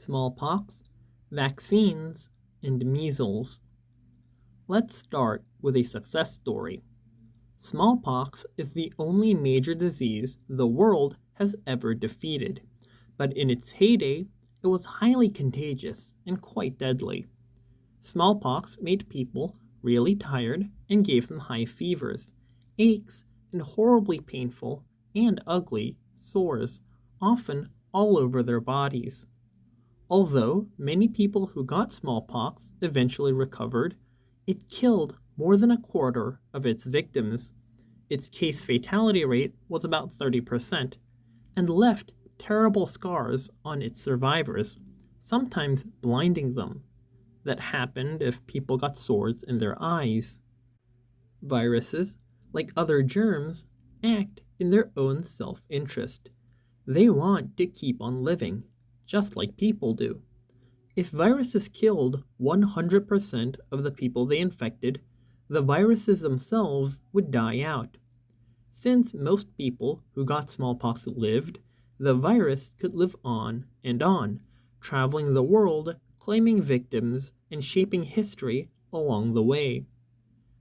smallpox, vaccines, and measles. Let's start with a success story. Smallpox is the only major disease the world has ever defeated, but in its heyday, it was highly contagious and quite deadly. Smallpox made people really tired and gave them high fevers, aches, and horribly painful and ugly sores, often all over their bodies. Although many people who got smallpox eventually recovered, it killed more than a quarter of its victims. Its case fatality rate was about 30% and left terrible scars on its survivors, sometimes blinding them. That happened if people got sores in their eyes. Viruses, like other germs, act in their own self interest. They want to keep on living, just like people do. If viruses killed 100% of the people they infected, the viruses themselves would die out. Since most people who got smallpox lived, the virus could live on, traveling the world, claiming victims, and shaping history along the way.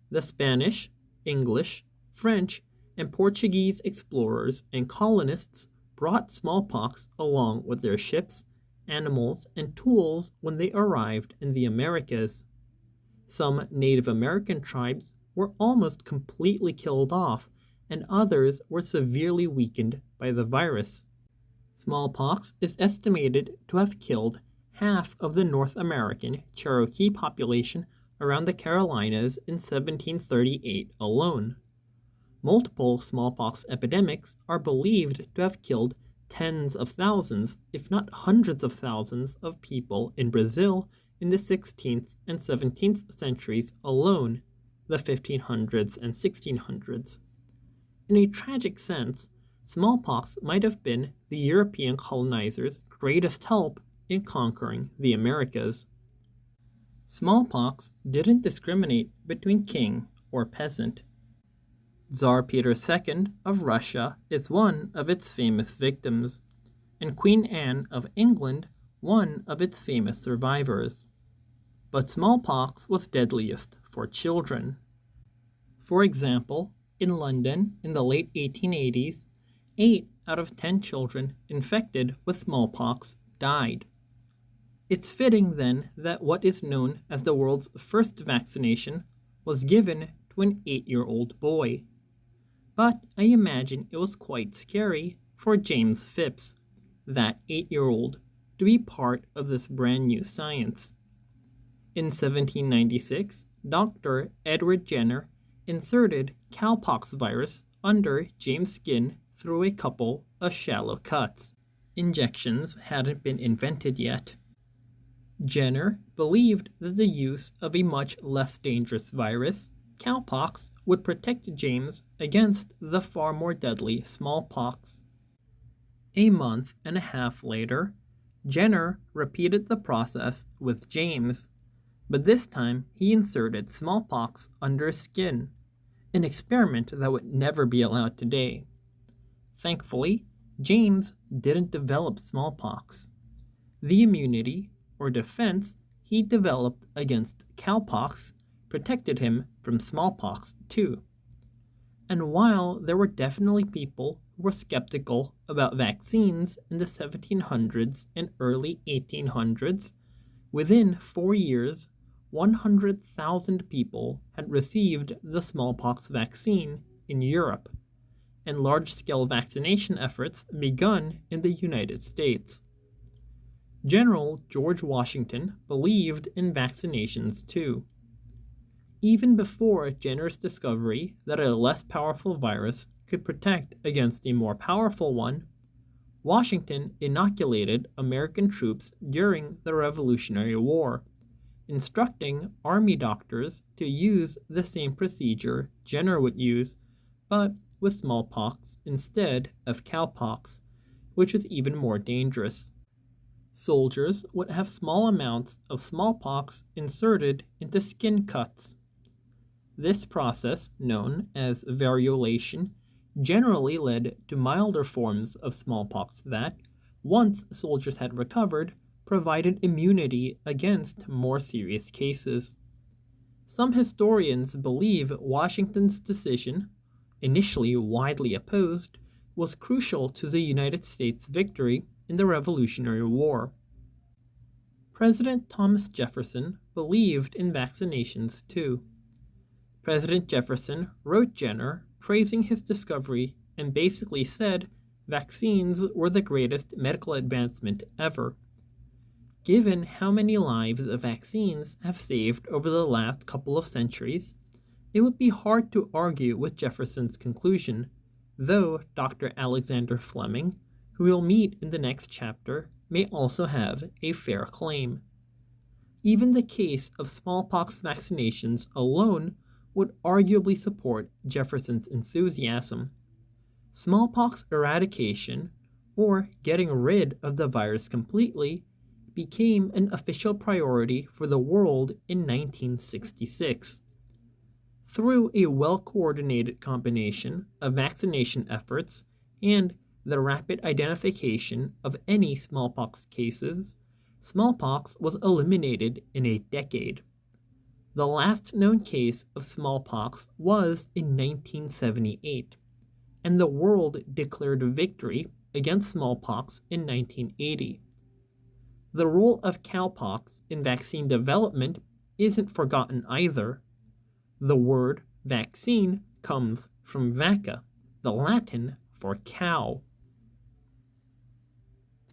The Spanish, English, French, and Portuguese explorers and colonists brought smallpox along with their ships, animals, and tools when they arrived in the Americas. Some Native American tribes were almost completely killed off, and others were severely weakened by the virus. Smallpox is estimated to have killed half of the North American Cherokee population around the Carolinas in 1738 alone. Multiple smallpox epidemics are believed to have killed tens of thousands, if not hundreds of thousands, of people in Brazil in the 16th and 17th centuries alone, the 1500s and 1600s. In a tragic sense, smallpox might have been the European colonizers' greatest help in conquering the Americas. Smallpox didn't discriminate between king or peasant. Tsar Peter II of Russia is one of its famous victims, and Queen Anne of England one of its famous survivors. But smallpox was deadliest for children. For example, in London in the late 1880s, 8 out of 10 children infected with smallpox died. It's fitting then that what is known as the world's first vaccination was given to an 8-year-old boy. But I imagine it was quite scary for James Phipps, that 8-year-old, to be part of this brand new science. In 1796, Dr. Edward Jenner inserted cowpox virus under James' skin through a couple of shallow cuts. Injections hadn't been invented yet. Jenner believed that the use of a much less dangerous virus, cowpox, would protect James against the far more deadly smallpox. A month and a half later, Jenner repeated the process with James, but this time he inserted smallpox under his skin, an experiment that would never be allowed today. Thankfully, James didn't develop smallpox. The immunity, or defense, he developed against cowpox protected him from smallpox too. And while there were definitely people who were skeptical about vaccines in the 1700s and early 1800s, within 4 years, 100,000 people had received the smallpox vaccine in Europe, and large-scale vaccination efforts begun in the United States. General George Washington believed in vaccinations too. Even before Jenner's discovery that a less powerful virus could protect against a more powerful one, Washington inoculated American troops during the Revolutionary War, instructing Army doctors to use the same procedure Jenner would use, but with smallpox instead of cowpox, which was even more dangerous. Soldiers would have small amounts of smallpox inserted into skin cuts. This process, known as variolation, generally led to milder forms of smallpox that, once soldiers had recovered, provided immunity against more serious cases. Some historians believe Washington's decision, initially widely opposed, was crucial to the United States' victory in the Revolutionary War. President Thomas Jefferson believed in vaccinations too. President Jefferson wrote Jenner praising his discovery and basically said vaccines were the greatest medical advancement ever. Given how many lives vaccines have saved over the last couple of centuries, it would be hard to argue with Jefferson's conclusion, though Dr. Alexander Fleming, who we'll meet in the next chapter, may also have a fair claim. Even the case of smallpox vaccinations alone would arguably support Jefferson's enthusiasm. Smallpox eradication, or getting rid of the virus completely, became an official priority for the world in 1966. Through a well-coordinated combination of vaccination efforts and the rapid identification of any smallpox cases, smallpox was eliminated in a decade. The last known case of smallpox was in 1978, and the world declared victory against smallpox in 1980. The role of cowpox in vaccine development isn't forgotten either. The word vaccine comes from vacca, the Latin for cow.